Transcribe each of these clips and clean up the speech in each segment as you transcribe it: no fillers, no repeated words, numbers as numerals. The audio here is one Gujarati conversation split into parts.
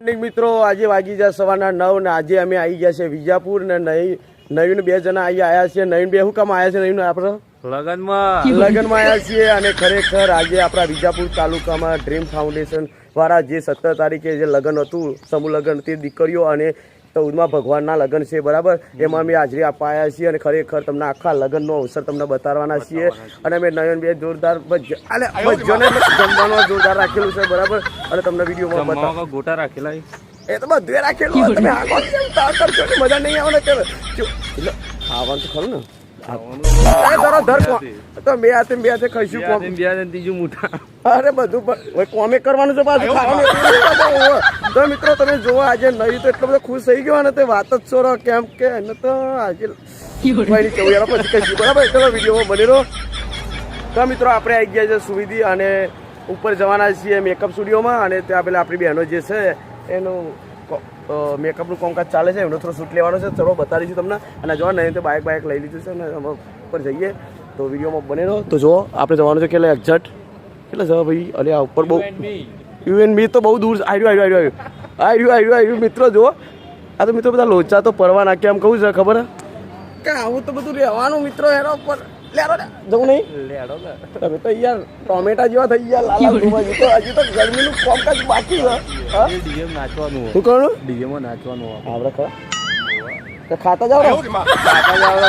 મિત્રો આજે વાગી ગયા સવારના 9 ને આજે અમે આવી ગયા છે વિજાપુર ને નવીન 2 જણા આવ્યા છે. નવીન 2 શું કામ આવ્યા છે? નવીન આપણે લગ્નમાં આવ્યા છીએ અને ખરેખર આજે આપણા વિજાપુર તાલુકામાં ડ્રીમ ફાઉન્ડેશન દ્વારા જે 17 તારીખે જે લગ્ન હતું સમૂહ લગ્ન તે દીકરીઓ અને 14મા ભગવાનના લગ્ન છે બરાબર. એમાં અમે હાજરી આપવા આવ્યા છીએ અને ખરેખર તમને આખા લગ્નનો અવસર તમને બતાવવાના છીએ. અને અમે નયન 2 જોરદાર બધાને જમવાનું જોરદાર રાખેલું છે બરાબર. અને તમને વિડીયોમાં બતાવો ગોટા રાખેલા એ તો બધું રાખેલું. તમે મજા નહીં આવે ને એટલે ખાવાનું તો ખરું ને બે હાથે ખાઈશું ત્રીજું મોટા અરે બધું કોમે કરવાનું છે પાછું ખાવાનું. તો મિત્રો તમે જોવો આજે નહીં તો એટલો બધો ખુશ થઈ ગયો ને તે વાત જ છોડો કેમ કે એને તો આજે પછી કહીશું બરાબર. ચલો વિડીયોમાં બની રહો. તો મિત્રો આપણે આવી ગયા છે સુવિધિ અને ઉપર જવાના છીએ મેકઅપ સ્ટુડિયોમાં અને ત્યાં પેલા આપણી બહેનો જે છે એનું મેકઅપનું કામકાજ ચાલે છે એમનો થોડો શૂટ લેવાનો છે. ચલો બતાવીશું તમને. અને જો નહીં તો બાઇક લઈ લીધું છે ને અમે ઉપર જઈએ તો વિડીયોમાં બને રહો. તો જો આપણે જવાનું છે કેટલે એક્ઝેક્ટ કેટલે જવા ભાઈ? અરે આ ઉપર બહુ યુએનબી તો બહુ દૂર આવ્યું મિત્રો. જો આ તો મિત્રો બધા લોચા તો પરવા નાખ્યા એમ કહું છે ખબર કે આવું તો બધું રહેવાનું મિત્રો એના ઉપર જવું નહીં તમે તો યાર ટોમેટા જેવા થઈ ગયા હજી તો ગરમીનું કામકાજ બાકી છે. શું કરવાનું? ડીજેમાં નાચવાનું આપણે ખરા ખાતા જાવ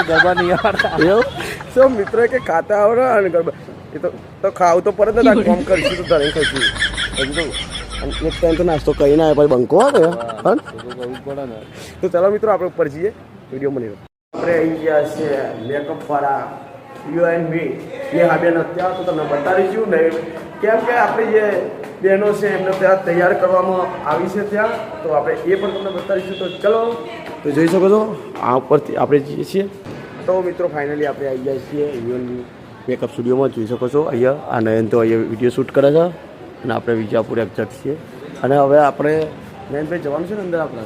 ગરબા નહીં આવડતા એવું શું મિત્રો કે ખાતા આવડે અને ગરબા એ તો ખાવું તો પરત ને કામ કરીશું તો ધરે ખાઈશું. હજી તો એક ટાઈમ તો નાસ્તો કરી ના પછી બંકો તો ચાલો મિત્રો આપણે ઉપર જઈએ વિડીયો બની આપણે આવી ગયા છે મેકઅપ વાળા યુએનબી એ હા બેન અત્યારે તો તમને બતાવીશું નહીં કેમ કે આપણી જે બહેનો છે એમને ત્યાં તૈયાર કરવામાં આવી છે ત્યાં તો આપણે એ પણ તમને બતાવીશું. તો ચલો તો જોઈ શકો છો આ ઉપરથી આપણે જઈએ છીએ. તો મિત્રો ફાઇનલી આપણે આવી ગયા છીએ યુએનબી મેકઅપ સ્ટુડિયોમાં. જોઈ શકો છો અહીંયા આ નયન તો અહીંયા વિડીયો શૂટ કરે છે અને આપણે વિજાપુર એક્ઝેક્ટ છીએ. અને હવે આપણે નયનભાઈ જવાનું છે ને અંદર આપણે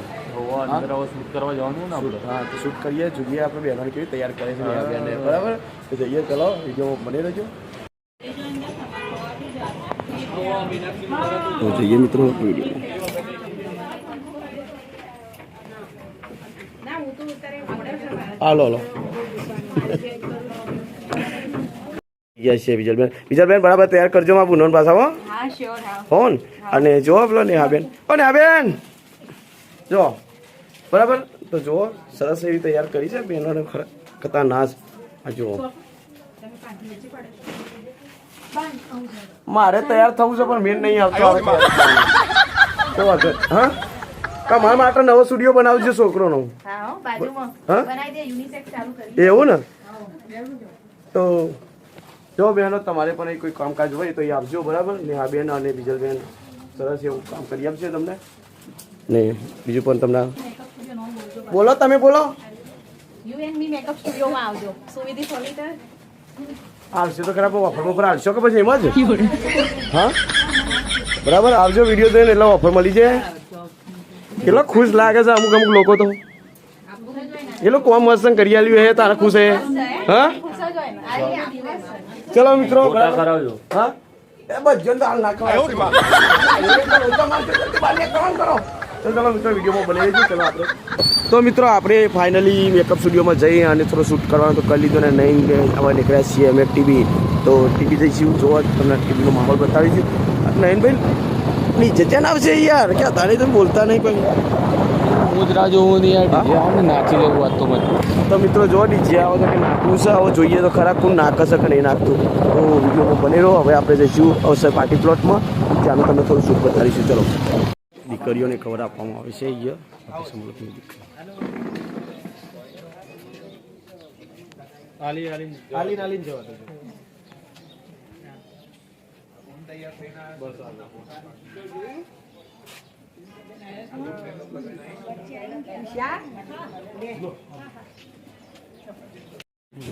શૂટ કરવા જવાનું ને આપણે હા તો શૂટ કરીએ જોઈએ આપણે બહેનોને કેવી તૈયાર કરે છે બેને બરાબર. તો જઈએ ચલો વિડીયો બની રહેજો. તો જઈએ મિત્રો વિડીયો હાલો વિજલબેન બરાબર તૈયાર કરજો માં પૂનમ પાછા હો ને. અને જો પેલો નેહાબેન નેહાબેન જો બરાબર. તો જુઓ સરસ એવી તૈયાર કરી છે બહેનોને ખતા નાશ. આ જુઓ મારે તૈયાર થવું છે પણ મેન નહીં આવતો. હા કા મારા માટે નવો સ્ટુડિયો બનાવજો છોકરોનો. એવું ને તો જો બહેનો તમારે પણ કોઈ કામકાજ હોય તો એ આપજો બરાબર. નેહાબેન અને બીજલબેન સરસ એવું કામ કરી આપશે તમને. નહીં બીજું પણ તમને બોલો તમે બોલો. યુએનબી મેકઅપ સ્ટુડિયોમાં આવજો સુવિધિ સોલિટર આવશે તો ખરાબ ઓફર પર આવશો કે પછી એમાં જ હા બરાબર આવજો વિડીયો જોઈને એટલે ઓફર મળી જાય. કેટલો ખુશ લાગે છે અમુક લોકો તો એ લોકો કોમ મસ્ત કરી આલ્યું હે તારે ખુશ હે હા. ચલો મિત્રો હા એ બધું હાલ નાખવા ચલો મિત્રો વિડીયોમાં બનાવી દઈએ. ચલો આપણે તો મિત્રો આપણે ફાઇનલી મેકઅપ સ્ટુડિયોમાં જઈ અને થોડો શૂટ કરવાનું તો કરી લીધો ને નહીં હવે નીકળ્યા છીએ અમે ટીવી. તો ટીવી જઈશું જોવા તમને ટીવીનો માહોલ બતાવીશું. નયનભાઈ નીચે ચેન આવશે યાર ક્યાં તારે તમે બોલતા નહીં કોઈ ગુજરાત જોવું નહીં યાર નાચી લેવું વાત તો મને. તો મિત્રો જો ડીજે આવો તો કે નાખવું છે હવે જોઈએ તો ખરા કોણ નાખે છે કે નહીં નાખતું. તો વિડીયોમાં બની રહો. હવે આપણે જઈશું અવસર પાર્ટી પ્લોટમાં ત્યાંનું તમને થોડું શૂટ બતાવીશું. ચલો દીકરીઓને ખબર આપવામાં આવે છે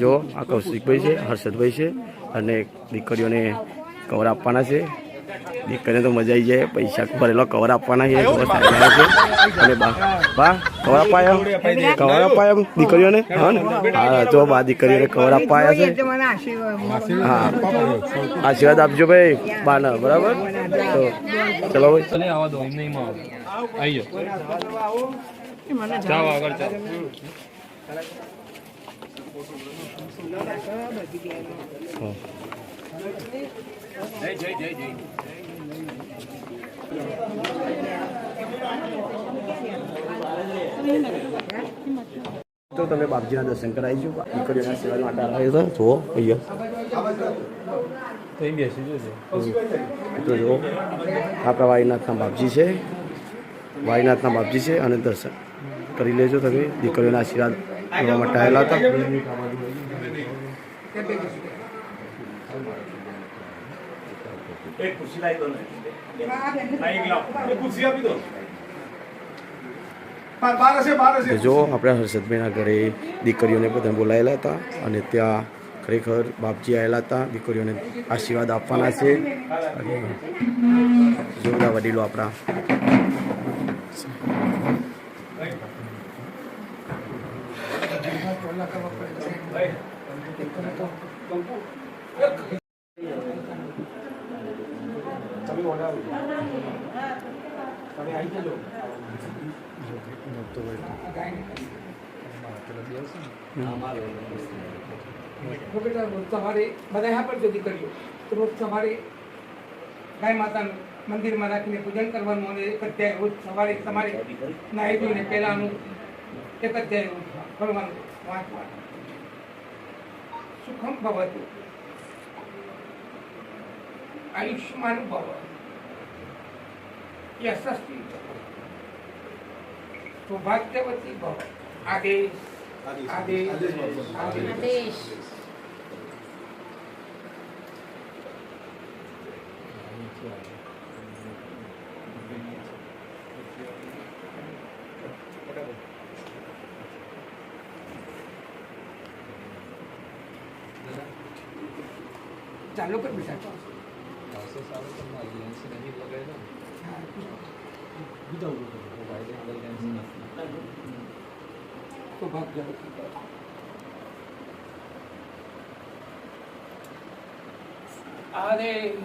જો આ કૌશિકભાઈ છે હર્ષદભાઈ છે અને દીકરીઓને કવર આપવાના છે. દીકરીને તો મજા આવી જાય. પૈસા ભરેલો કવર આપવાના છે, બસ આવી રહ્યા છે. અને બા કવર અપાયા દીકરીઓને. હા ને, હા તો બા દીકરીઓને કવર અપાયા છે. હા, આશીર્વાદ આપજો ભાઈ બાને, બરાબર. તો ચલો ભાઈ, આવા દો એમ નહીં આવી જાઓ આગળ ચાલો. તો તમે બાપજીના દર્શન કરાવી જો. દીકરીઓના આશીર્વાદ માટે આવ્યો હતો. જુઓ અહીંયા તો જુઓ, આપણા વાડીનાથના બાપજી છે, વાડીનાથના બાપજી છે. અને દર્શન કરી લેજો તમે. દીકરીઓના આશીર્વાદ લેવા માટે આવેલા હતા. જો આપણે હર્ષદભાઈના ઘરે દીકરીઓને બધાને બોલાયેલા હતા અને ત્યાં ખરેખર બાપજી આવેલા હતા. દીકરીઓને આશીર્વાદ આપવાના છે. અને જો બધા વડીલો આપણા સવારે બધા यहाँ पर જતી કર્યો તો રોજ સવારે ગાય માતાનું મંદિરમાં રાખીને પૂજન કરવાનું. અને એક અધ્યાય રોજ સવારે તમારે નાહી ધોઈને પહેલાનું એક અધ્યાય કરવાનું, વાંચવાનું. સુખમ ભવતુ, આયુષ્માન ભવ, યશસ્વી ભવ, સૌભાગ્યવતી ભવ. આદેશ આદેશ આદેશ. ચાલો કર બેટા. સૌભાગ્યવતી ભવ. આદેશ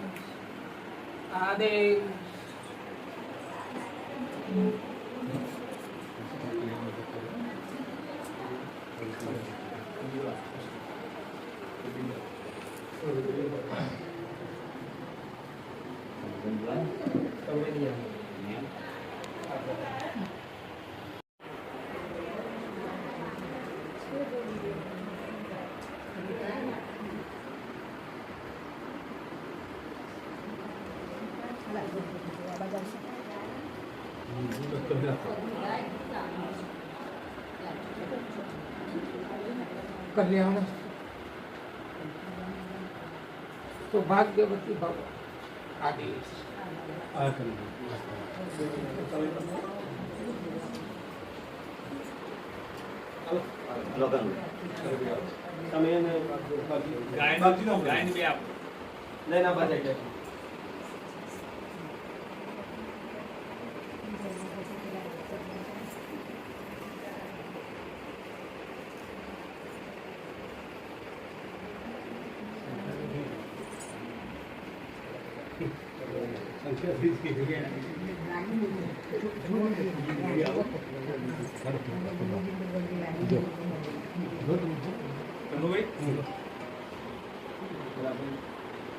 આદેશ. કલ્યાણ સૌભાગ્યવતી ભવ. આદેશ.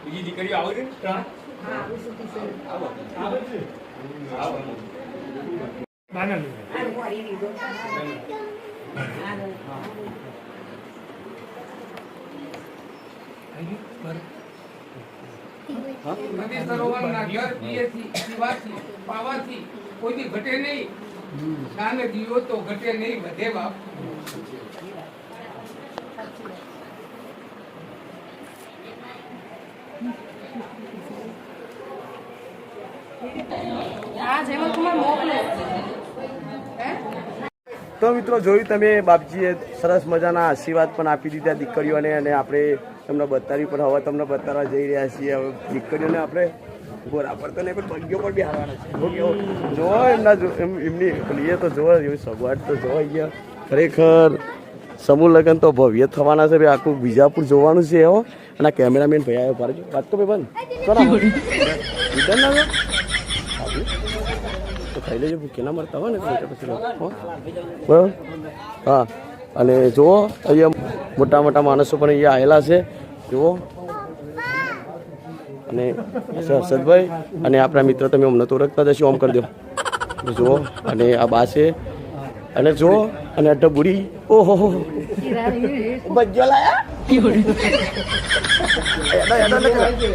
બીજી દીકરીઓ આવે છે. નદી સરોવરના જળ પીએથી, પીવાથી, પાવાથી કોઈથી ઘટે નહીં. દાન દીવો તો ઘટે નહીં, વધે બાપ. તો મિત્રો જોયું તમે, બાપજીએ સરસ મજાના આશીર્વાદ પણ આપી દીધા દીકરીઓને. અને આપણે તમને બતાવી પણ હવે તમને બતાવવા જઈ રહ્યા છીએ. હવે દીકરીઓને આપણે બરાબર તો નહીં પણ બગ્યો પણ બી હારવાના છે જો એમના એમની પેલી તો જો એવી સગવડ તો જો અહીંયા ખરેખર સમૂહ લગ્ન તો ભવ્ય થવાના છે ભાઈ આખું બીજાપુર જોવાનું છે એવો અને આ કેમેરામેન ભાઈ આવ્યો પાડજો વાત તો ભાઈ બંધ રિટર્ન ના તો ખાઈ લેજો ભૂખેલા મરતા હોય ને પછી બરાબર હા અને જુઓ અહીંયા મોટા મોટા માણસો પણ અહીંયા આવેલા છે જુઓ અને હર્ષદભાઈ અને આપણા મિત્રો તમે અમને તો ઓળખતા જશો આમ કરી દો જુઓ અને આ બા છે અને જુઓ અને આ ડબુડી ઓહો બજ્જો લાયા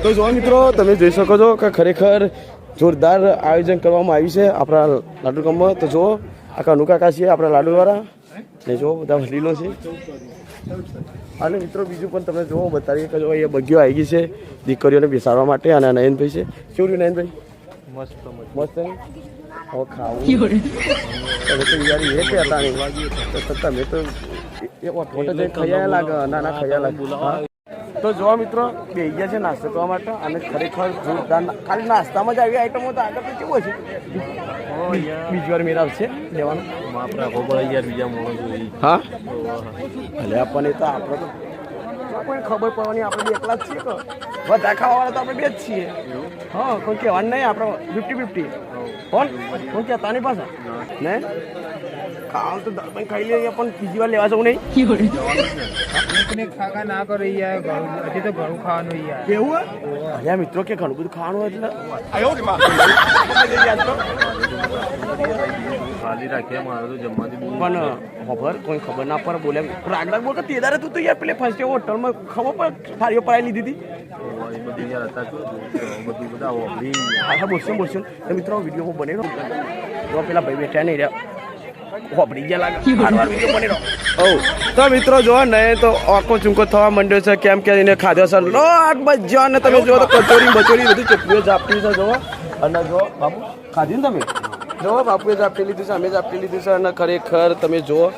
તો જુઓ મિત્રો તમે જોઈ શકો છો કે ખરેખર જોરદાર આયોજન કરવામાં આવ્યું છે આપણા લાડુ ગામમાં તો જુઓ આખા અનુકાકા છીએ આપણા લાડુવાળા ને જો બધા વડીલો છે અને મિત્રો બીજું પણ તમે જુઓ બતાવીએ કે જો અહીંયા બગ્યો આવી ગઈ છે દીકરીઓને બેસાડવા માટે અને નયનભાઈ છે કેવું રહ્યું નયનભાઈ મસ્ત મસ્ત હવે ખાવું તમે તો યાર એ કે હતા તો તમે તો એ ઓઠો જઈ ખૈયા લાગે ના ખૈયા લાગે તો જો મિત્રો બે ગયા છે નાસ્તો કરવા માટે અને ખરેખર જોરદાર ખાલી નાસ્તામાં જ આવી આઈટમો તો આગળ તો કેવું છે બીજી વાર મેળાવ છે લેવાનું હા ભલે આપણને તો આપણે તો કોઈ ખબર પડવાની આપણે બી એકલા જ છીએ કે બધા ખાવાવાળા તો આપણે બે જ છીએ હા કોઈ કહેવાનું નહીં આપણે 50-50 કોણ કહેતા નહીં પાછા ને ખાવાનું તો દરબાઈ ખાઈ લઈએ પણ બીજી વાર લેવા જવું નહીં ખાવા ના કરો યાર હજી તો ઘણું ખાવાનું યાર કેવું અરે મિત્રો કે ઘણું બધું ખાવાનું એટલે ખાલી રાખીએ મારે તો જમવાથી પણ ખબર કોઈ ખબર ના પડે બોલે રાગડા બોલ કે તેદારે તું તો યાર પેલે ફર્સ્ટ હોટલમાં ખબર પડે થાળીઓ પડાવી લીધી હતી બધી યાર હતા બધું બધા હોબળી હા બોલશું તો મિત્રો વિડીયો હું બની રહ્યો તો પેલા ભાઈ બેઠા નહીં રહ્યા હોબળી ગયા લાગે વાર વિડીયો બની રહ્યો તો મિત્રો જો ને તો આખો ચૂંકો થવા માંડ્યો છે કેમ કે એને ખાધો છે લોટ બજો અને તમે જો તો કચોરી બચોરી બધું ચટણીઓ ઝાપટી છે જો અને જો બાપુ ખાધી ને તમે જો બાપુએ ઝાપટી લીધું છે અમે ઝાપટી લીધું છે અને ખરેખર તમે જુઓ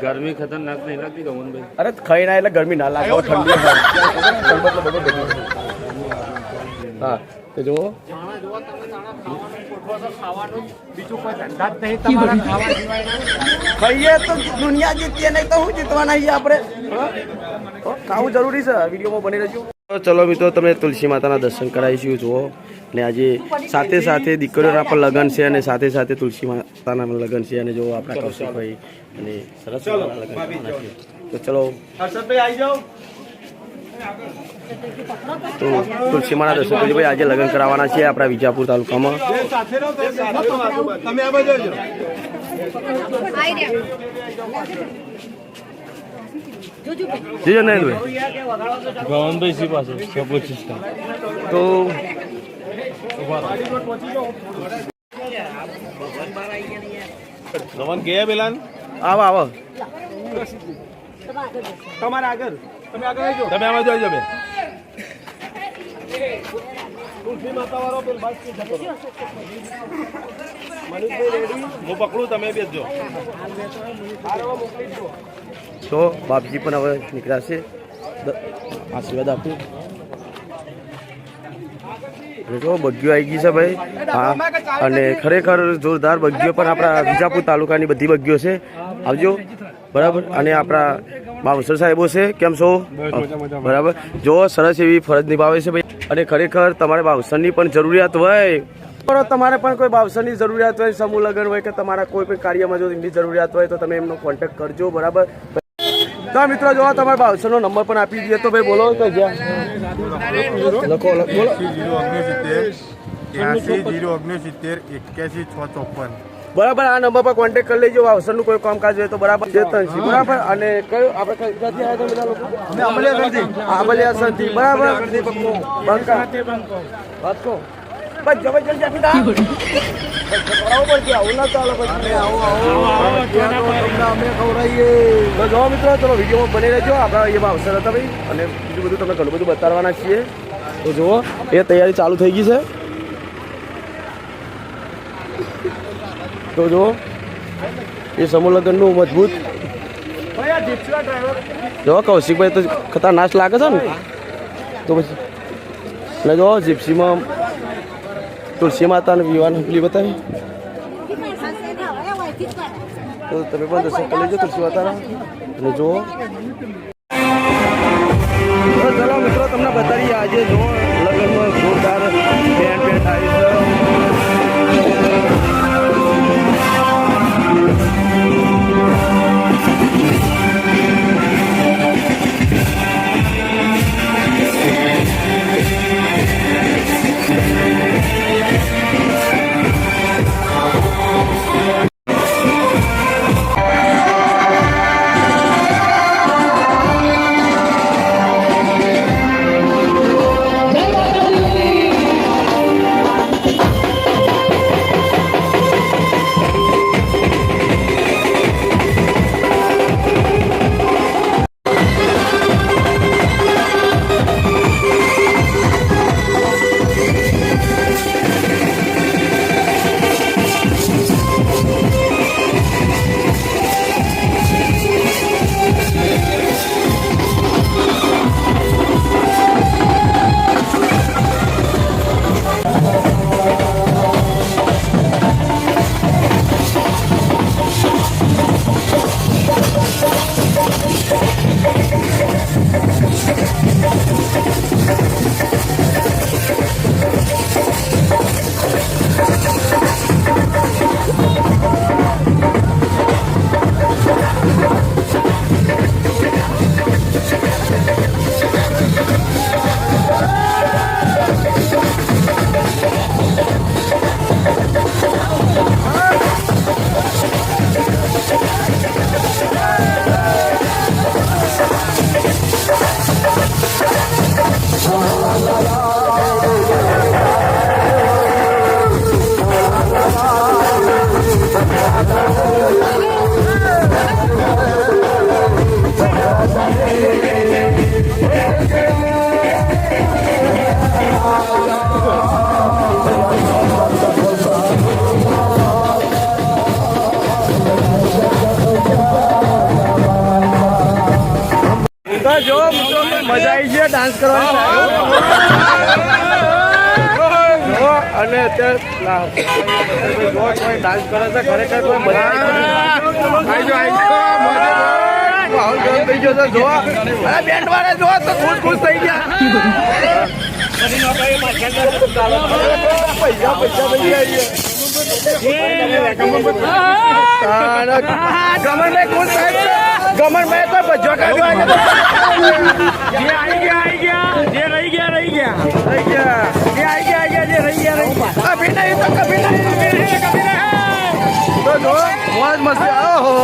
ગરમી ખતરનાક નહીં લાગતી રમણભાઈ અરે ખાઈ ના એટલે ગરમી ના લાગે ઠંડી હા તો જુઓ ખાઈએ તો દુનિયા જીતીએ નહીં તો શું જીતવાના છીએ આપણે ખાવું જરૂરી છે વિડીયોમાં બની રહેજો ચલો મિત્રો તમે તુલસી માતાના દર્શન કરાવીશું જુઓ ને આજે સાથે સાથે દીકરીઓના પણ લગ્ન છે અને સાથે સાથે તુલસી માતાના લગ્ન છે અને જો આપણા કૌશિકભાઈ અને સરસ લગ્ન તો ચલો હર્ષદભાઈ આવી જાઓ તો તુલસી માના દર્શન કરી ભાઈ આજે લગ્ન કરાવવાના છે આપણા વિજાપુર તાલુકામાં જીજો નયનભાઈ ગવનભાઈ સી પાસે સપોર્ટ સિસ્ટમ તો ગવન ગયા પેલા આવો આવો તમારે આગળ તમે આગળ આવજો તમે આમાં જોઈ જાવ તુલસી માતા વાળો પેલ બસ કે જતો મનુષભાઈ રેડી હું પકડું તમે બેસજો તો બાપજી પણ હવે નીકળ્યા છે આશીર્વાદ આપી જો બગ્યો આવી ગઈ છે ભાઈ હા અને ખરેખર જોરદાર બગ્યો પણ આપણા વિજાપુર તાલુકાની બધી બગ્યો છે આવજો બરાબર અને આપણા બાવસર સાહેબો છે કેમ છો બરાબર જો સરસ એવી ફરજ નિભાવે છે ભાઈ અને ખરેખર તમારે બાવસરની પણ જરૂરિયાત હોય તમારે પણ કોઈ બાવસરની જરૂરિયાત હોય સમૂહ લગ્ન હોય કે તમારા કોઈ પણ કાર્યમાં જો એમની જરૂરિયાત હોય તો તમે એમનો કોન્ટેક્ટ કરજો બરાબર તો મિત્રો જો તમારે બાવસરનો નંબર પણ આપી દઈએ તો ભાઈ બોલો તો જ્યાં લખો બોલો 8069718654 બરાબર આ નંબર પર કોન્ટેક્ટ કરી લેજો બાવસરનું કોઈ કામકાજ હોય તો બરાબર ચેતનસિંહ બરાબર અને કયું આપણે ક્યાંથી આવ્યા હતા બધા લોકો આંબલિયાસરથી બરાબર બંકા વાત કહો બસ જબરજસ્ત આપી દા આવો પડશે આવું ના ચાલો પછી અમે ખવડાવીએ તો જો મિત્રો ચલો વિડીયોમાં બની રહેજો આપણા અહીંયા અવસર હતા ભાઈ અને બીજું બધું તમને ઘણું બધું બતાવવાના છીએ તો જુઓ એ તૈયારી ચાલુ થઈ ગઈ છે તો જુઓ એ સમૂહ લગ્નનું મજબૂત જો કૌશિકભાઈ તો ખતરનાક લાગે છે ને તો પછી એટલે જો જીપ્સીમાં તુલસી માતાને વિવાહ પેલી બતાવી તો તમે પણ દર્શન કરી લેજો તુલસી માતાના અને જુઓ. તો ચલો મિત્રો તમને બતાવીએ આજે જો લગ્નમાં જોરદાર બેન્ડ આવી છે. જો મિત્રો મજા આવી છે ડાન્સ કરવાની અને અત્યારે ડાન્સ કરે છે ખરેખર કોઈ મજા આવી થઈ ગયો છે જો બેન્ડ વાળા જો તો ખુશ થઈ ગયા પૈસા થઈ ગયા ખુશ થાય ગમન મેં તો બજો કાઢવા જે રહી ગયા કભી નહીં તો કભી નહીં તો જો મોજ મસ્તી ઓહો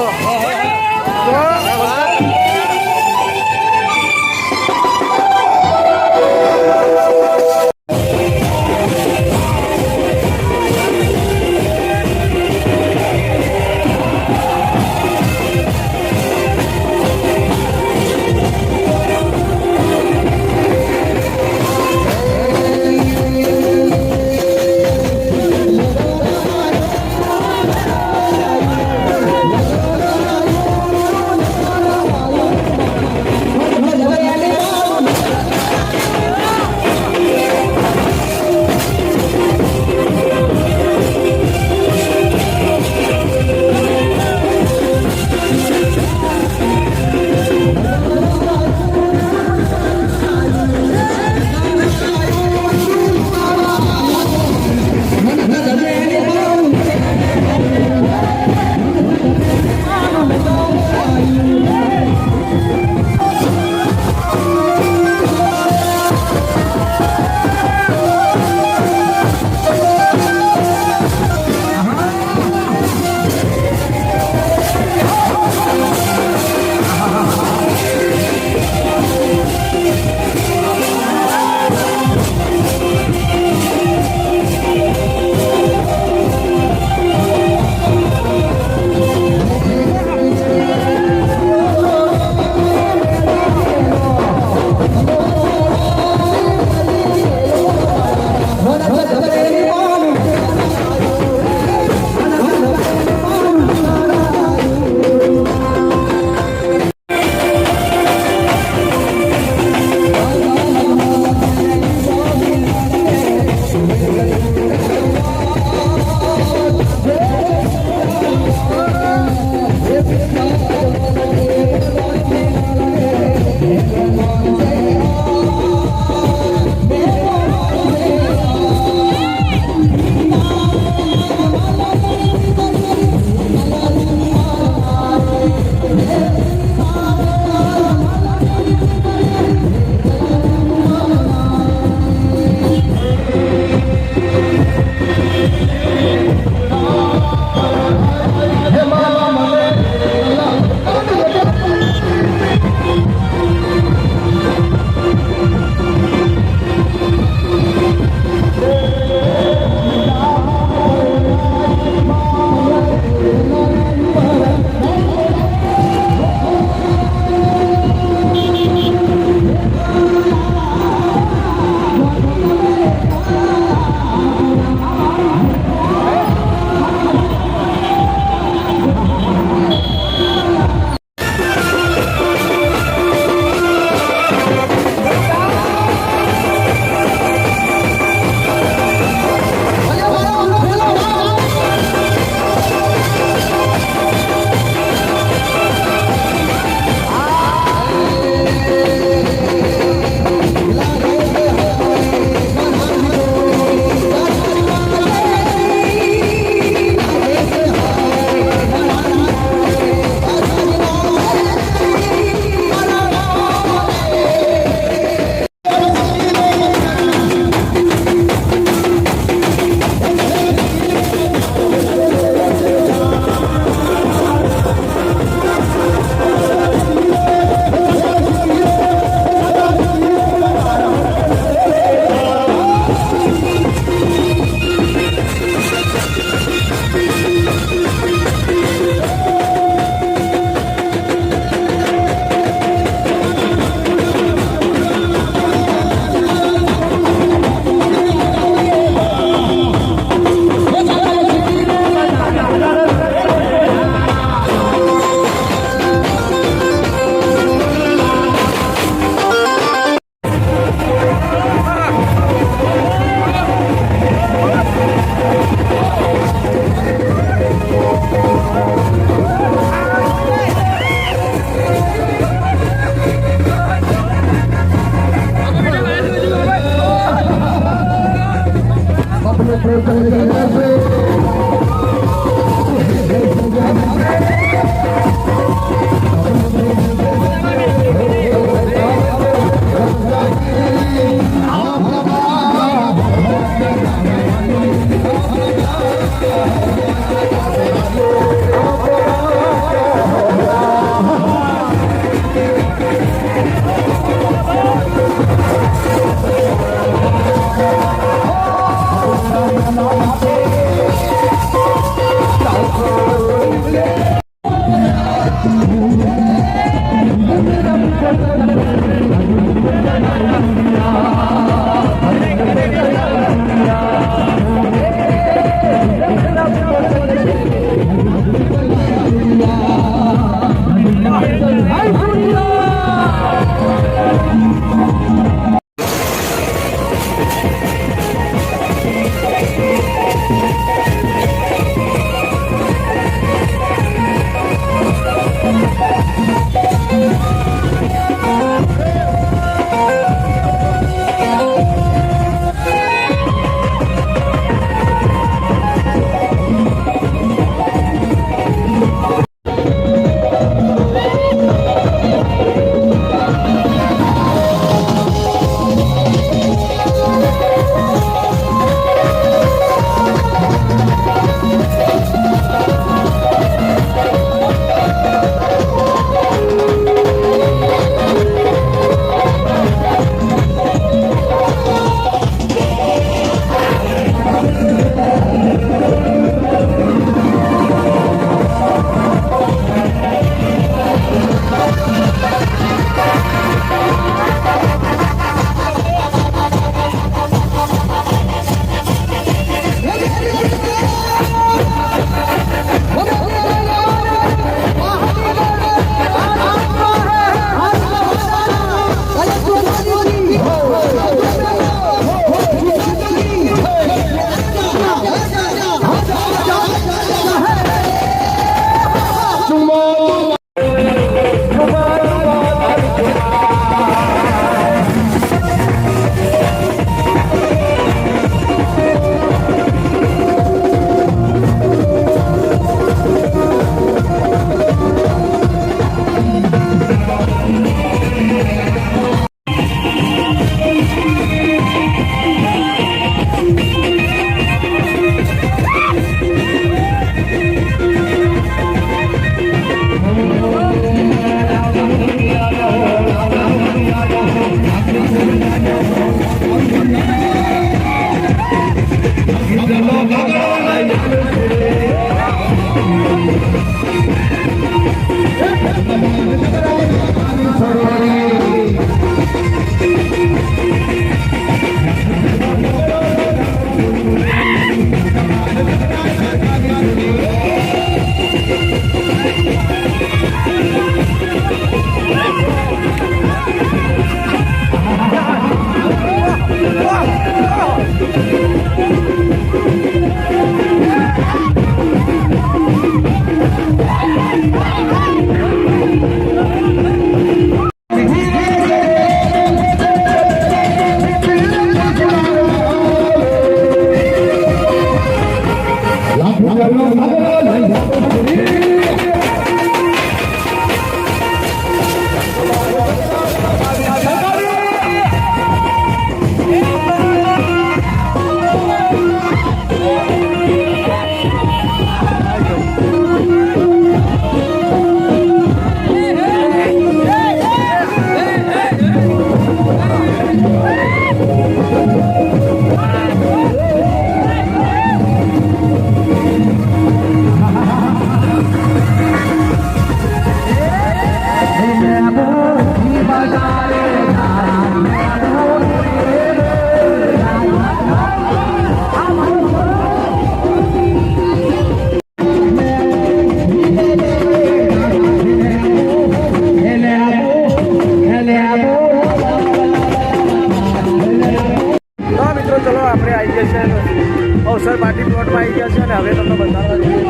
અવસર પાર્ટી પ્લોટમાં આવી ગયા છે અને હવે તમને બતાવવા જઈએ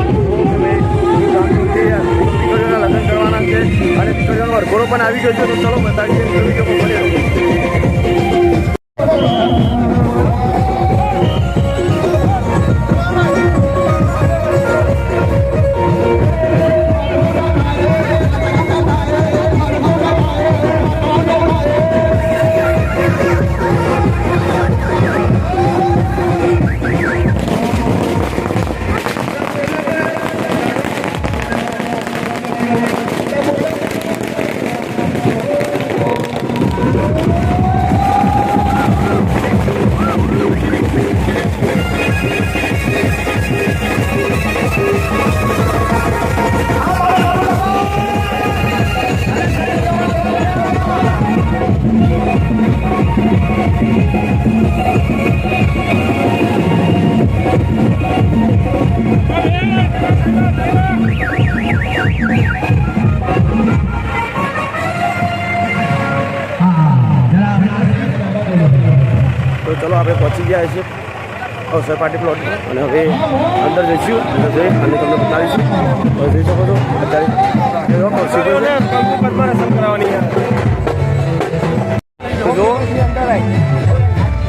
દીકરીઓના લગ્ન કરવાના છે અને દીકરીઓનો વરઘોડો પણ આવી ગયો છે. તો ચલો બતાવીએ વિડીયોમાં મળીએ. પહોંચી ગયા છે અવસર પાર્ટી પ્લોટ અને હવે અંદર જઈશું અને જઈ અને તમને બતાવીશું. હવે જોઈ શકો છો અત્યારે તો જો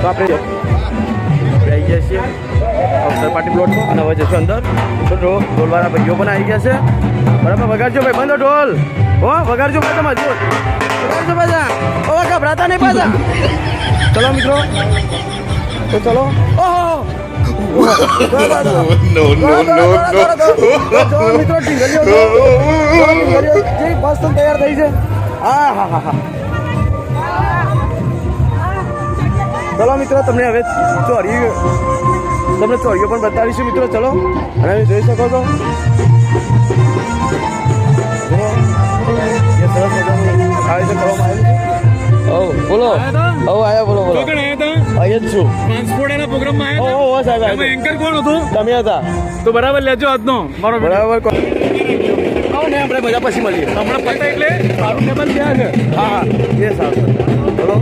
તો આપણે આવી ગયા છીએ અવસર પાર્ટી પ્લોટમાં અને હવે જઈશું અંદર. તો ઢોલવાળા ભાઈઓ પણ આવી ગયા છે. બરાબર વગાડજો ભાઈ, બંધો ઢોલ. હો વગાડજો ભાઈ, તમે જો વગાડજો પાછા. ઓ ગભરાતા નહીં પાછા. ચલો મિત્રો, તો ચલો. ઓહો મિત્રો ઢીંગલીઓ જે મસ્ત તૈયાર થઈ છે. હા હા હા હા. ચલો મિત્રો, તમને હવે ચોરીઓ પણ બતાવીશું મિત્રો. ચલો અને જોઈ શકો છો સરસ મજાનું આયોજન કરવામાં આવ્યું છે. બોલો આયા બોલો અહીંયા જ છું. ઓહો સાહેબ એન્કર કોણ હતું? તમે હતા તો બરાબર લેજો આજનો મારો બરાબર. ને આપણે બધા પછી મળીએ. હમણાં પતા એટલે સારું ટેબલ ક્યાં છે? હા હા એ સારું. ચલો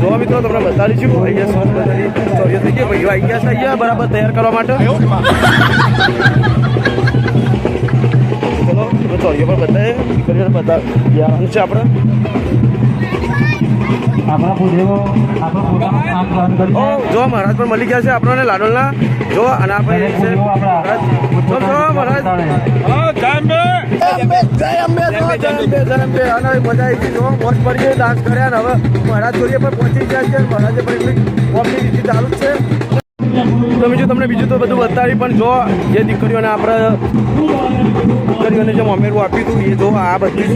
જો મિત્રો તમને બતાવીશું અહીંયા સરસ મજાની ચોરીઓ થઈ ગઈ. ભાઈઓ આવી ગયા છે અહીંયા બરાબર તૈયાર કરવા માટે. ચલો ચોરીઓ પણ બતાવીએ દીકરીઓને બતાવવાનું છે આપણે. જો મહારાજ પણ મળી ગયા છે આપણને લાડોલના. જો અને આપણે છે મહારાજ. જો મહારાજ જય અંબે અને મજા આવી ગઈ. જો મોજ પડી ગઈ, ડાન્સ કર્યા ને હવે મહારાજ જોઈએ પણ પહોંચી ગયા છે. મહારાજે પણ એટલી કોમની રીતિ ચાલુ જ છે. તો તમને બીજું તો બધું બતાવી પણ જો જે દીકરીઓને આપણે દીકરીઓને જે મમેરું આપ્યું હતું એ જો આ બધી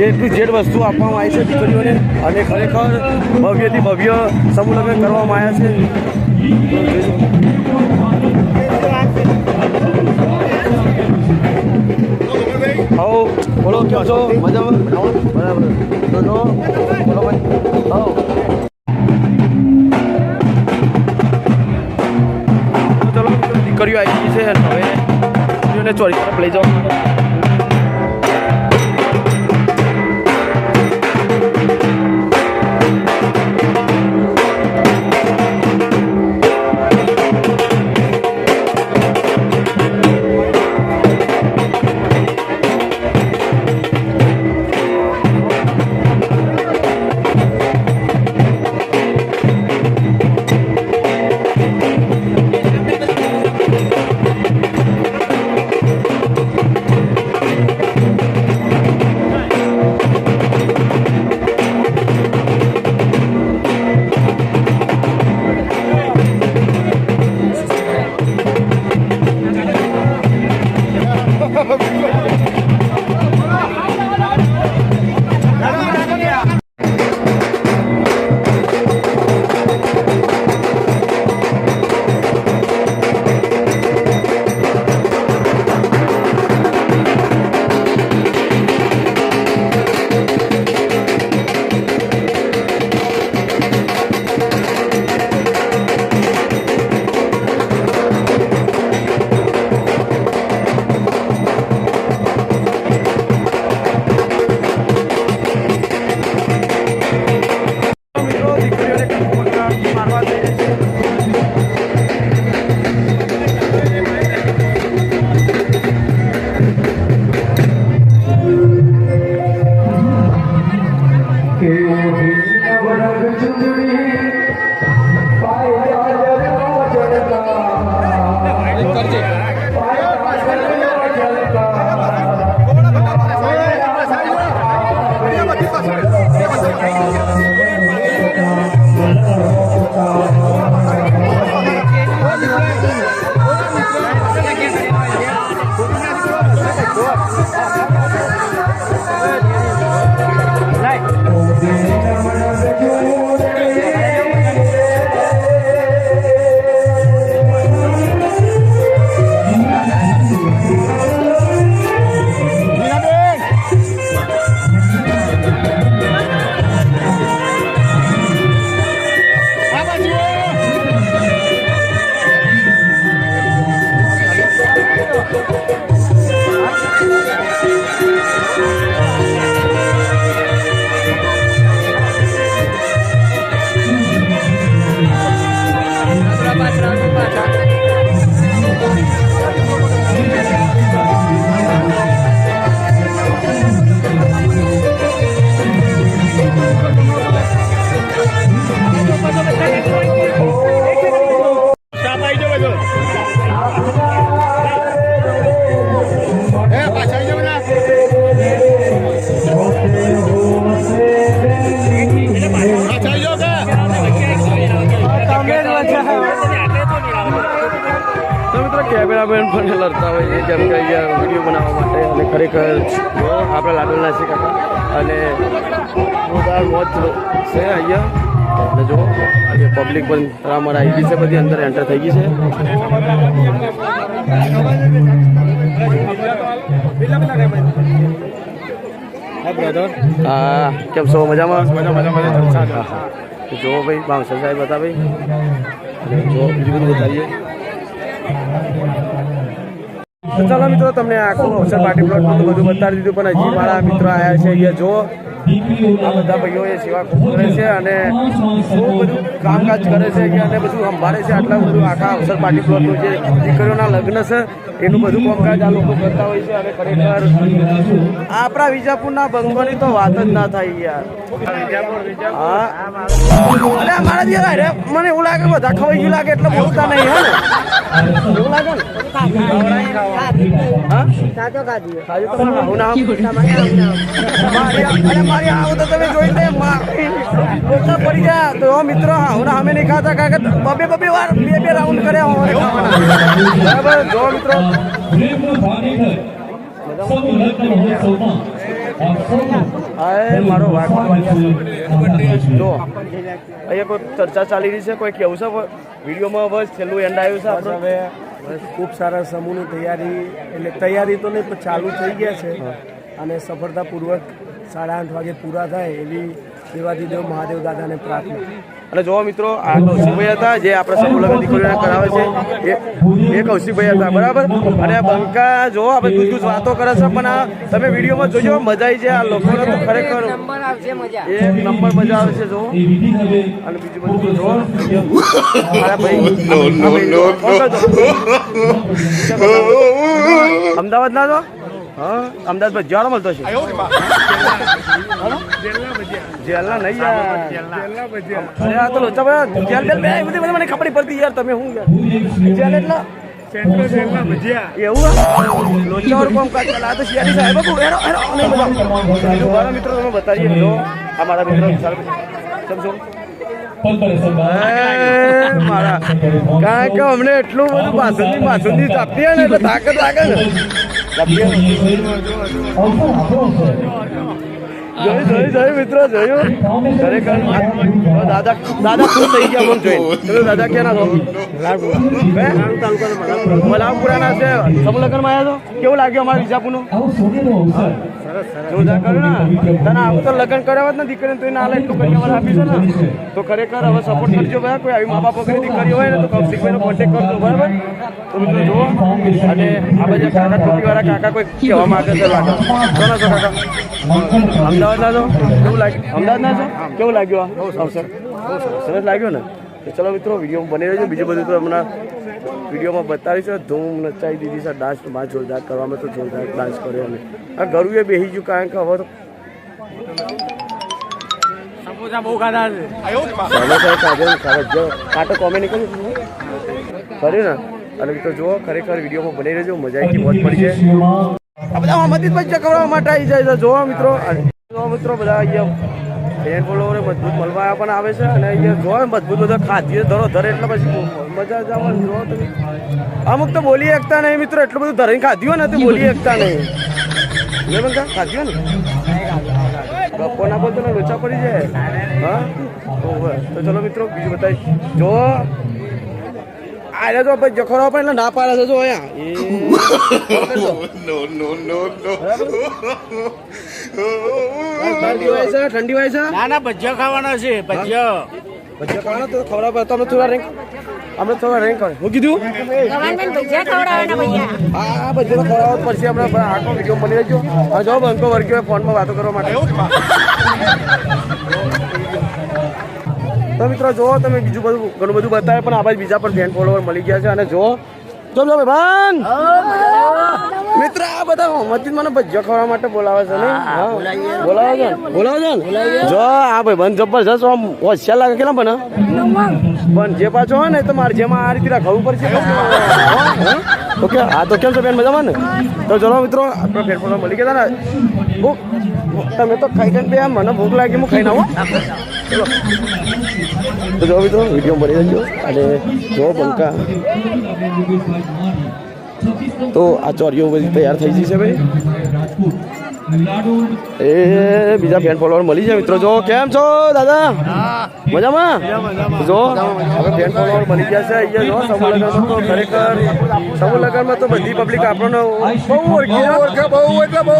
એટલી જેડ વસ્તુ આપવામાં આવી છે દીકરીઓને અને ખરેખર ભવ્યથી ભવ્ય સમૂહ લગ્ન કરવામાં આવ્યા છે. હો બોલો કેમ છો? મજામાં? બરાબર. તો જો બોલો ભાઈ. હો દીકરીઓ આવી ગઈ છે અને હવે દીકરીઓને ચોરી તરફ લઈ જાઓ. તો મિત્રો કેમેરામેન પણ લડતા હોય છે જેમ કે અહીંયા વિડીયો બનાવવા માટે અને ખરેખર જો આપણા લાડુના છે કાકા અને જોરદાર મોજ છે અહીંયા અને જો અહીંયા પબ્લિક પણ રામર આવી ગઈ છે બધી અંદર એન્ટર થઈ ગઈ છે હા કેમ છો મજામાં જો ભાઈ બાંસર સાહેબ હતા ભાઈ જો બીજું બધું બતાવીએ તો ચાલો મિત્રો તમને આખું અવસર પાર્ટી પ્લોટમાં તો બધું બતાવી દીધું પણ હજી મારા મિત્રો આવ્યા છે અહીંયા જો આ બધા ભાઈઓ એ સેવા કરે છે અને શું બધું કામકાજ કરે છે કે અને બધું સંભાળે છે આટલા બધું આખા અવસર પાર્ટી પ્લોટનું જે દીકરીઓના લગ્ન છે એનું બધું કામકાજ આ લોકો કરતા હોય છે અને ખરેખર આપણા વિજાપુરના બંગોની તો વાત જ ના થાય યાર હા અને અમારા જે મને એવું લાગે બધા ખવાઈ ગયું લાગે એટલે બોલતા નહીં હે ને એવું લાગે ને મારી આવું તો તમે જોઈ લે પડી ગયા તો મિત્રો હું અમે નહીં ખાતા કારણ કે બબે વાર બે રાઉન્ડ કર્યા અમારે ખાવાના બરાબર જો મિત્રો મારો વાઘ જો અહીંયા કોઈ ચર્ચા ચાલી રહી છે કોઈ કેવું છે વિડીયોમાં બસ છેલ્લું એન્ડ આવ્યું છે આપણે હવે ખૂબ સારા સમૂહની તૈયારી તો નહીં પણ ચાલુ થઈ ગયા છે અને સફળતાપૂર્વક 8:30 વાગે પૂરા થાય એવી દેવાદિદેવ મહાદેવ દાદાને પ્રાર્થના. અને જો મિત્રો આ કૌશિકભાઈ હતા જે આપણે સમૂહ લગ્ન દીકરીઓને કરાવે છે એ કૌશિકભાઈ હતા બરાબર. અને બંકા જો આપણે દૂધ વાતો કરે છે પણ આ તમે વિડીયોમાં જોજો મજા આવી જાય આ લોકોને તો ખરેખર એક નંબર મજા આવે છે જો. અને બીજું બધું જો અમદાવાદ ના જો હા અમદાવાદ ભજીયાળો મળતો છે જેલના નહીં અરે આ તો લોચા ભાઈ જેલ બેલ બે બધી મને ખબર પડતી યાર તમે શું યાર જેલ એટલા એવું લોચા કોમ કાજ આ તો શિયાળી સાહેબ મારા મિત્રો તમે બતાવીએ જો આ મારા મિત્રો સમજો મારા કારણ કે અમને એટલું બધું પાછળથી આપતી ને એટલે તાકાત લાગે ને જોયું મિત્રો જોયું ખરેખર દાદા ખુશ થઈ ગયા મને જોઈને દાદા ક્યાં ના મલાપુરાના છે સમૂહ લગ્નમાં આવ્યા તો કેવું લાગ્યું અમારા વિજાપુરનું જોરદાર કર્યું ને તને આવું તો લગ્ન કરાવત ને દીકરીને તો ના એટલું કરી અમારે આપી છે ને તો ખરેખર હવે સપોર્ટ કરજો ભાઈ કોઈ આવી મા બાપ વગેરે દીકરી હોય ને તો કૌશિકભાઈનો કોન્ટેક્ટ કરજો બરાબર. તો મિત્રો જુઓ અને આ બધા કાકા ટોપીવાળા કાકા કોઈ કહેવા માંગે છે લાગે કોના છો કાકા અમદાવાદ ના છો કેવું લાગ્યું અમદાવાદ ના છો કેવું લાગ્યું આ અવસર સરસ લાગ્યો ને તો ચલો મિત્રો વિડીયો બની રહેજો. બીજું બધું તો હમણાં વિડીયોમાં બતાવી છે ધૂમ નચાવી દીધી છે ડાન્સ માં જોરદાર કરવામાં તો જોરદાર ડાન્સ કર્યો અને આ ગરું એ બેસી ગયું કારણ કે હવે તો બહુ ખાધા છે કાંટો કોમેડી કર્યું કર્યું ને. અને મિત્રો જુઓ ખરેખર વિડીયોમાં બની રહેજો મજા આવી મોજ પડી છે આ બધા આમાંથી બચ્ચા ખવડાવવા માટે આવી જાય છે જોવા મિત્રો બધા અહીંયા ફેન ફોલોવરે મજબૂત મળવા પણ આવે છે અને અહીંયા જોવા મજબૂત બધા ખાધીએ ધરો ધરે એટલે પછી મજા જ આવે જોવો તમે. અમુક તો બોલી શકતા નહીં મિત્રો એટલું બધું ધરીને ખાધ્યું ને તો બોલી શકતા નહીં ને બંકા ખાધ્યું ને ગપ્પો ના બોલતો ને લોચા પડી જાય હા તો ચલો મિત્રો બીજું બતાવી જો આરે તો ભાઈ જખોરા પણ એટલે ના પાડે છે જો અહીંયા ઠંડી હોય છે ના ભજીયા ખાવાના છે ભજીયા ખાવાના તો ખવડાવ તમે થોડા રેન્ક અમે થોડા રેન્ક કરે હું કીધું હા ભજીયા ખવડાવવા પડશે આપણે આખો વિડીયો બની રહેજો. હા જો બંકો વર્ગ્યો ફોનમાં વાતો કરવા માટે તો મિત્રો જુઓ તમે બીજું બધું ઘણું બધું બતાવે પણ આ બાજુ બીજા પણ ફેન ફોલોવર મળી ગયા છે અને જુઓ જો ભાઈ મિત્ર આ બધા મસ્જિદ મને ભજીયા ખાવા માટે બોલાવે છે ને બોલાવે છે ને જો આ ભાઈ બંધ જબરજસ્ત આમ હોશિયાર લાગે કેટલા પણ જે પાછો હોય ને તો મારે જેમાં આ રીતે ખાવું પડશે ઓકે હા તો કેમ છો બેન મજામાં ને તો ચલો મિત્રો આપણે ફેરફાર મળી ગયા ને ભૂખ તમે તો ખાઈ ખાઈને બે મને ભૂખ લાગી હું ખાઈ નાખું ચલો તો જો મિત્રો વિડીયો મળી જજો અને જો બંકા તો આ ચોરીઓ બધી તૈયાર થઈ જશે ભાઈ એ બીજા ફેન ફોલોવર મળી જાય મિત્રો જો કેમ છો દાદા મજામાં જો હવે ફેન ફોલોવર મળી ગયા છે અહીંયા જો સમૂહ લગ્નમાં તો ખરેખર સમૂહ લગ્નમાં તો બધી પબ્લિક આપણને બહુ ઓળખે બહુ એટલે બહુ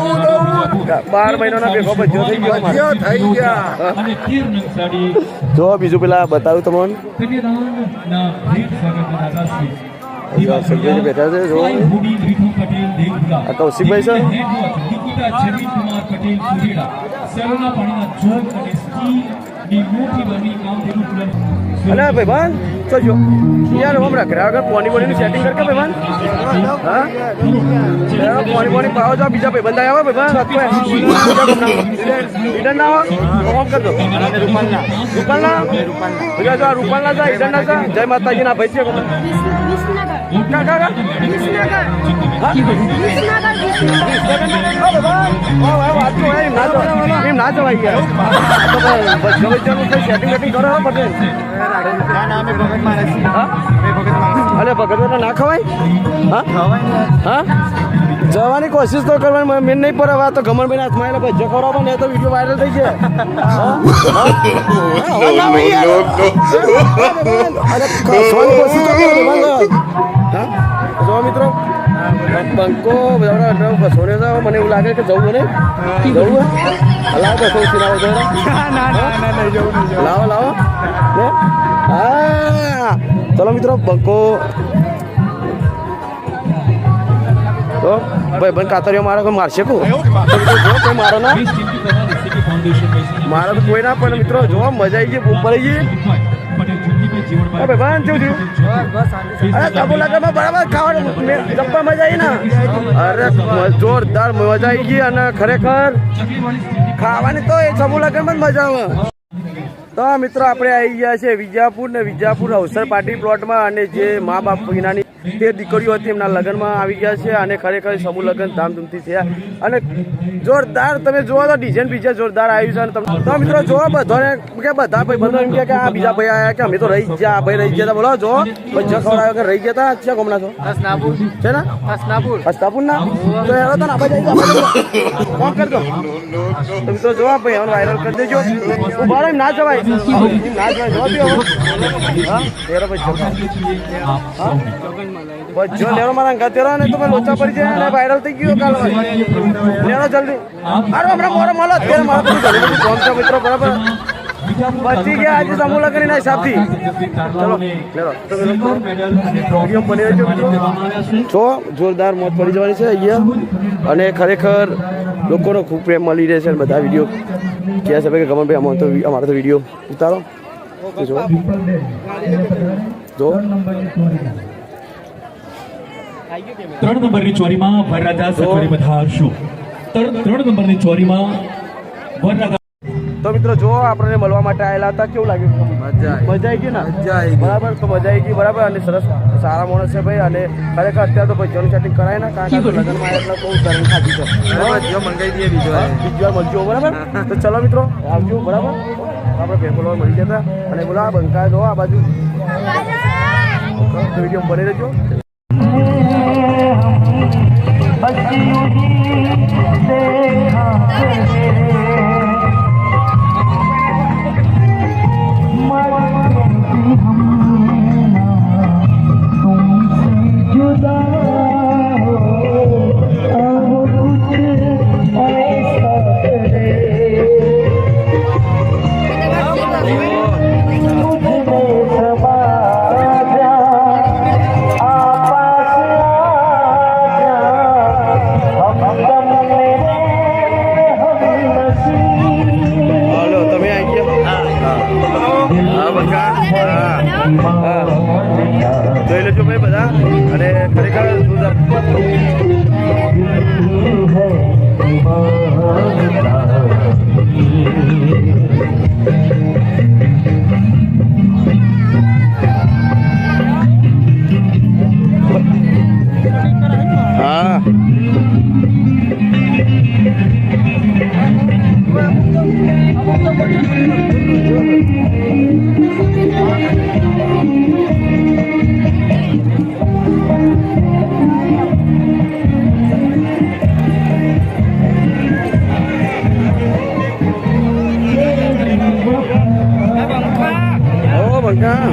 12 મહિનાના ભેગો બચ્ચો થઈ ગયા જો બીજું પેલા બતાવું તમને સંજયજી બેઠા છે જો આ કૌશિકભાઈ છે અલે ભાઈ ભાન જો યાર હમણાં ઘરે આગળ પાણી પાણીનું સેટિંગ કરકે ભાઈ ભાન હા પાણી પાવો જો બીજા ભાઈ બંધ આવ્યા ભાઈ ભાન રિટર્ન ના આવો કોમ કરજો રૂપાલના રૂપાલના જા રિટર્ન ના જા જય માતાજી ના ભાઈ છે ના જવાય સેટિંગ વેટિંગ કરો પટેલ અરે ભગત ના ખવાય હા જવાની કોશિશ તો કરવાની મેન નહીં પર હવે તો ગમનભાઈ હાથમાં એટલે ભજ્જો ખવડાવો ને તો વિડીયો વાયરલ થઈ જાય જો મિત્રો બંકો સોને મને એવું લાગે કે જવું ને જવું લાવો લાવો લાવો હા ચલો મિત્રો બંકો તો ભાઈ બંધ કાતરીઓ મારે કોઈ મારશે કો કોઈ મારો ના મારો તો કોઈ ના પણ મિત્રો જો મજા આવી ગઈ બૂમ પડી ગઈ ભાઈ કેવું થયું અરે તબુલામાં બરાબર ખાવાનું જબ્બા મજા આવી ને અરે જોરદાર મજા આવી ગઈ અને ખરેખર ખાવાની તો એ તબુલામાં જ મજા આવે તો મિત્રો આપણે આવી ગયા છે વિજાપુર ને વિજાપુર અવસર પાર્ટી પ્લોટમાં અને જે મા બાપ વિનાની તે દીકરીઓ હતી એમના લગ્નમાં આવી ગયા છે અને ખરેખર સમૂહ લગ્ન ધામધૂમથી થયા અને જોરદાર તમે જોવો તો ડિઝાઇન બીજા જોરદાર આવ્યું છે અને તમે તો મિત્રો જોવો બધાને કે બધા ભાઈ બંધો એમ કે આ બીજા ભાઈ આવ્યા કે અમે તો રહી ગયા આ ભાઈ રહી ગયા બોલો જો બચ્ચા ખવડાવ્યો કે રહી ગયા હતા છે ગમના છો છે ને હસ્તાપુર ના તો એવો તો ના ભાઈ ફોન કરજો તો મિત્રો જોવા ભાઈ હવે વાયરલ કરી દેજો ઉભા એમ ના જવાય ના જવાય જો બી હા તેરો ભાઈ જો લેરો મારા ગતેરો ને તો મેં લોચા પડી જાય અને વાયરલ થઈ ગયો કાલ લેરો જલ્દી અરે હમણાં મોરો મળો અત્યારે મારા બધું ફોન છે મિત્રો બરાબર બચી ગયા આજે સમૂહ લગ્ન હિસાબથી ચલો લેરો તો વિડીયો બની રહેજો મિત્રો જો જોરદાર મોત પડી જવાની છે અહીંયા અને ખરેખર લોકોનો ખૂબ પ્રેમ મળી રહે છે બધા વિડીયો કહે છે કે ગમનભાઈ અમારો તો વિડીયો ઉતારો જો 3 નંબરની ચોરીમાં વરરાજા સફરે પધારશું 3 નંબરની ચોરીમાં વરરાજા તો મિત્રો જો આપણને મળવા માટે આવેલા હતા કેવું લાગ્યું મજા આવી ગઈ ને બરાબર તો મજા આવી ગઈ બરાબર અને સરસ સારા માણસ છે ભાઈ અને ખરેખર અત્યારે તો ભાઈ જનું સેટિંગ કરાય ને કારણ કે લગ્નમાં એટલે બહુ ગરમ ખાધી છે મંગાવી દઈએ બીજો વાર મળજો બરાબર તો ચલો મિત્રો આવજો બરાબર આપણે ફેરફાર મળી જતા અને બોલા બંકા જો આ બાજુ તો વિડીયો બની રહેજો બધા અને ખરેખર હા ઓ બંકા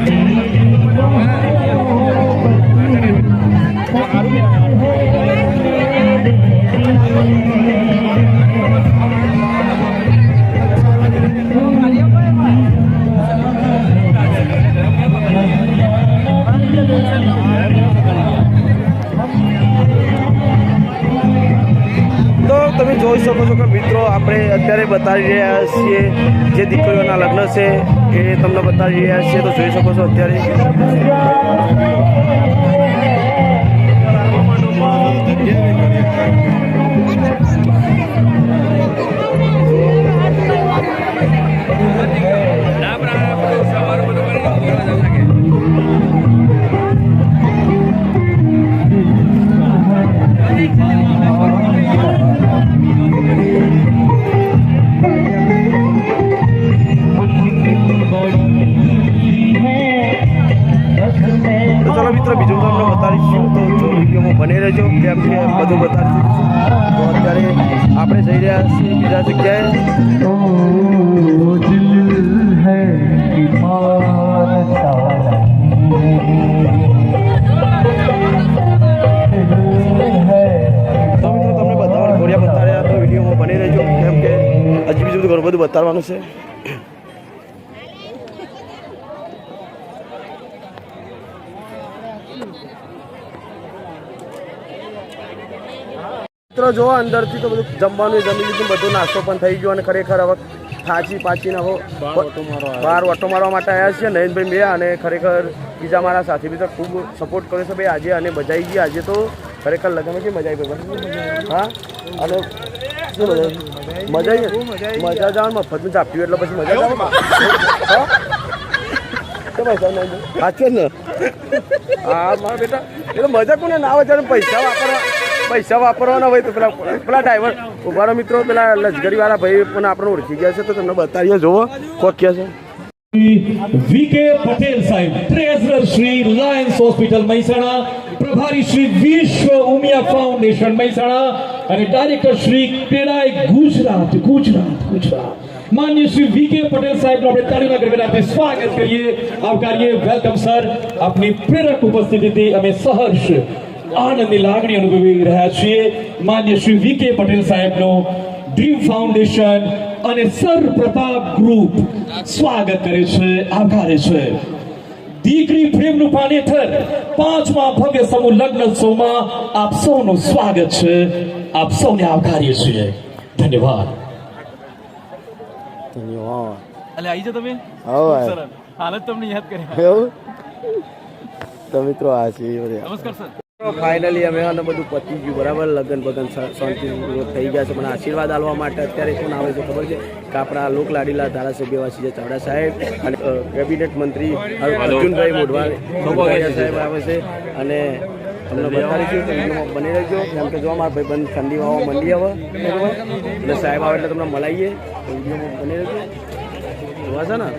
તો તમે જોઈ શકો છો કે મિત્રો આપણે અત્યારે બતાવી રહ્યા છીએ જે દીકરીઓના લગ્ન છે એ તમને બતાવી રહ્યા છીએ તો જોઈ શકો છો અત્યારે તો ચાલો મિત્રો બીજું તમને બતાવીશું તો જો વિડીયોમાં બની રહેજો કેમ કે બધું બતાવીશું તો અત્યારે આપણે જઈ રહ્યા છીએ બીજા જગ્યાએ તો મિત્રો તમને બતાવવાનું ઘોડિયા બતાવ્યા તો વિડીયોમાં બની રહેજો કેમ કે હજી બીજું ઘણું બધું બતાવવાનું છે મિત્રો જો અંદરથી તો બધું જમવાનું જમી લીધું બધું નાસ્તો પણ થઈ ગયો અને ખરેખર હવે થાચી પાચીને હવે બહાર ઓટો મારવા માટે આવ્યા છીએ નયનભાઈ બે અને ખરેખર બીજા મારા સાથી બી તો ખૂબ સપોર્ટ કર્યો છે ભાઈ આજે અને મજા આવી ગઈ આજે તો ખરેખર લગ્નમાં છે મજા આવી ભાઈ હા અને શું મજા આવી મજા જવાનું મફતનું ચાપ્યું એટલે પછી મજા જવાનું સાચું ને હા મારા બેટા એટલે મજા કોને ના આવે જ્યારે પૈસા વાપરવાના હોય તો પેલા ડ્રાઈવર ઉભારો મિત્રો પેલા લશ્કરી વાળા ભાઈ પણ આપણે ઓળખી ગયા છે તો તમને બતાવીએ જોવો કોક કે છે વીકે પટેલ સાહેબ treasurer Shri Lions hospital Mehsana પ્રભારી શ્રી વિશ્વ ઉમિયા ફાઉન્ડેશન મહેસાણા અને ડાયરેક્ટર શ્રી ક્રેડાઈ ગુજરાત માન્ય શ્રી વીકે પટેલ સાહેબ નો આપણે તાળીના ગરગડાટથી સ્વાગત કરીએ આવકારીએ વેલકમ સર આપની પ્રેરક ઉપસ્થિતિથી અમે સહર્ષ આનંદની લાગણી અનુભવી રહ્યા છીએ માન્ય શ્રી વીકે પટેલ સાહેબનો ડ્રીમ ફાઉન્ડેશન અને સર પ્રતાપ ગ્રુપ સ્વાગત કરે છે આવકારે છે દીકરી પ્રેમનું પાનેતર 5મા ભવ્ય સમૂહ લગ્નોત્સવમાં આપ સૌનું સ્વાગત છે આપ સૌને આવકારીએ છીએ ધન્યવાદ અલે આવી જાઓ તમે હાલત તમને યાદ કરી એવું તો મિત્રો આ છે નમસ્કાર સર ફાઇનલી અમે અને બધું પતી ગયું બરાબર લગ્ન બગન શાંતિ થઈ ગયા છે પણ આશીર્વાદ આપવા માટે અત્યારે કોણ આવે છે ખબર છે કે આપણા લોકલાડીલા ધારાસભ્ય એવા સીજે ચાવડા સાહેબ અને કેબિનેટ મંત્રી અર્જુનભાઈ મોઢવાડિયા સાહેબ આવે છે અને તમને બતાવીશું તો વિડીયોમાં બની રહેજો કેમ કે જો મારા ભાઈ બંધ ઠંડી વાવા મંડી આવે બરાબર એટલે સાહેબ આવે એટલે તમને મલાઈએ તો વિડીયોમાં બની રહેજો જોવા છે ને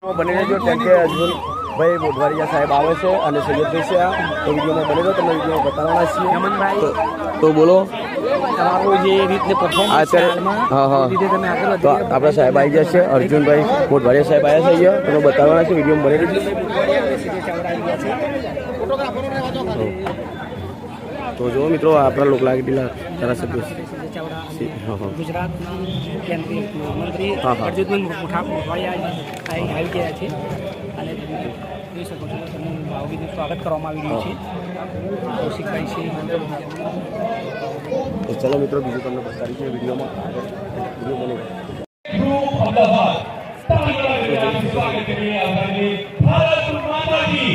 બની રહેજો કેમ કે અર્જુનભાઈ મોઢવાડિયા સાહેબ આવે છે અને સૈયદભાઈ છે આ તો વિડીયોમાં બની રહ્યો તમને વિડીયો બતાવવાના છીએ તો બોલો તમારું જે રીતને પરફોર્મન્સ હા તો આપણા સાહેબ આવી ગયા છે અર્જુનભાઈ મોઢવાડિયા સાહેબ આવ્યા છે અહીંયા તમે બતાવવાના છે વિડીયો બની રહેજો તો જો મિત્રો આપણા લોકલાડીલા ધારાસભ્ય ગુજરાત કેન્દ્રીય મંત્રી અર્જુનભાઈ મોઢવાડિયા આવી ગયા છે અને જોઈ શકો છો તમે ભાવભીનું સ્વાગત કરવામાં આવી રહ્યું છે કૌશિકભાઈ છે તો ચલો મિત્રો બીજું તમને બતાવી છે વિડીયોમાં વિડીયો બની સ્વાગત કરીએ આપણી ભારત માતા કી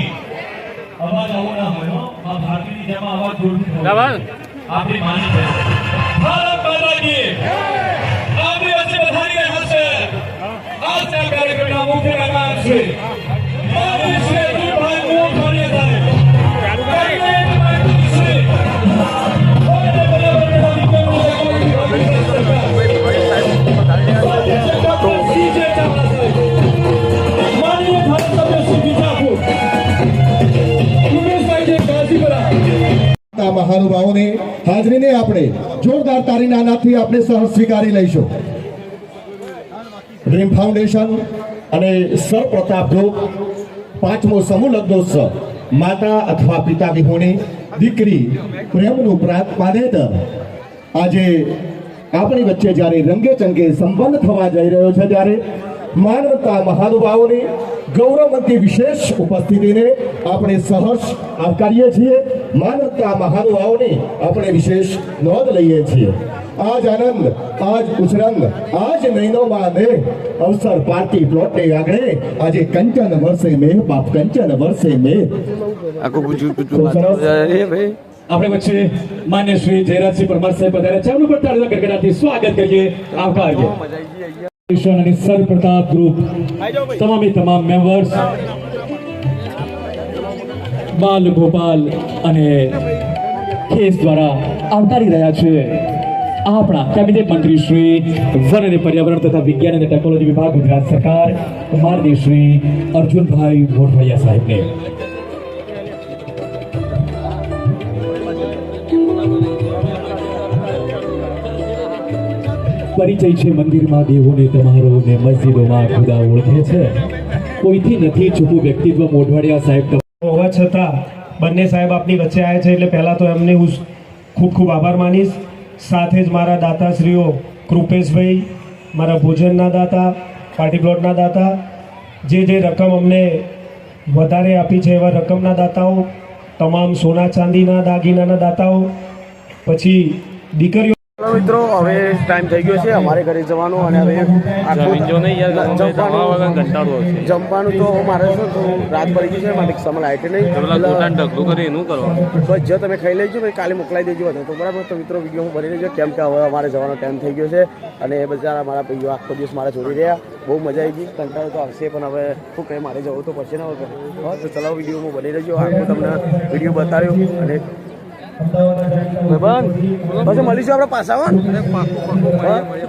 અવાજ આવો ના હોય હો આ ભારતીની જેમ અવાજ જોરથી થવો આપણી માની છે ભારત માતા કી આપણી વચ્ચે વધારી રહ્યા છે આજના કાર્યક્રમના મુખ્ય મહેમાન શ્રી માનનીય શ્રી અર્જુનભાઈ મોઢવાડિયા મહાનુભાવોની હાજરીને આપણે જોરદાર તાળીના નાદથી આપણે સહ સ્વીકારી લઈશું. ડ્રીમ ફાઉન્ડેશન અને સર પ્રતાપ ગ્રુપ 5મો સમૂહ લગ્નોત્સવ માતા અથવા પિતા વિહોણી દીકરી પ્રેમનું પાનેતર આજે આપણી વચ્ચે જ્યારે રંગે ચંગે સંપન્ન થવા જઈ રહ્યો છે ત્યારે માનવતા મહાનુભાવોની ગૌરવવંતી વિશેષ ઉપસ્થિતિને આપણે સહર્ષ આવકારીએ છીએ. માનવતા મહાનુભાવોની આપણે વિશેષ નોંધ લઈએ છીએ. આજ આનંદ આજ ઉછરંગ આજ નૈનો માને અવસર પાર્ટી પ્લોટને આંગણે આજે કંચન વર્ષે મેં બાપ કંચન વર્ષે મેં આપણે વચ્ચે માન્ય શ્રી જયરાજસિંહ પરમાર સાહેબ પધારે છે. એમનું પણ તાળીઓના ગડગડાટથી સ્વાગત કરીએ, આવકારીએ. અને સર પ્રતાપ ગ્રુપ તમામ મેમ્બર્સ બાલ ગોપાલ અને ખેસ દ્વારા આવકારી રહ્યા છે આપણા કેબિનેટ મંત્રી શ્રી વન અને પર્યાવરણ તથા વિજ્ઞાન અને ટેકનોલોજી વિભાગ ગુજરાત સરકાર માનનીય શ્રી અર્જુનભાઈ મોઢવાડિયા સાહેબને. પરિચય છે મંદિરમાં દેવોને તમારો ને મસ્જિદોમાં ખુદા ઓળખે છે. કોઈથી નથી છૂટું વ્યક્તિત્વ મોઢવાડિયા સાહેબ હોવા છતાં બંને સાહેબ આપની વચ્ચે આવ્યા છે એટલે પહેલાં તો એમને હું ખૂબ ખૂબ આભાર માનીશ. સાથે જ મારા દાતાશ્રીઓ કૃપેશભાઈ, મારા ભોજનના દાતા, પાર્ટી પ્લોટના દાતા, જે રકમ અમને વધારે આપી છે એવા રકમના દાતાઓ, તમામ સોના ચાંદીના દાગીનાના દાતાઓ, પછી દીકરીઓ. મિત્રો હવે ટાઈમ થઈ ગયો છે અમારે ઘરે જવાનો અને હવે જમવાનું તો મારે શું રાત પડી ગઈ છે મારે સમય લાઈટ નહીં બસ જો તમે ખાઈ લેજો પછી કાલે મોકલાઈ દેજો બધું તો બરાબર. તો મિત્રો વિડીયો હું બની લેજો કેમ કે હવે અમારે જવાનો ટાઈમ થઈ ગયો છે અને એ બધા મારા ભાઈઓ આખો દિવસ મારા જોડી રહ્યા. બહુ મજા આવી ગઈ, કંટાળો તો આવશે પણ હવે શું કહે મારે જવું તો પછી ના વગર. તો ચલાવો વિડીયો હું બની લેજો. આખું તમને વિડીયો બતાવ્યો અને પછી મળીશું આપણે પાછા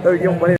તો વિડીયો બની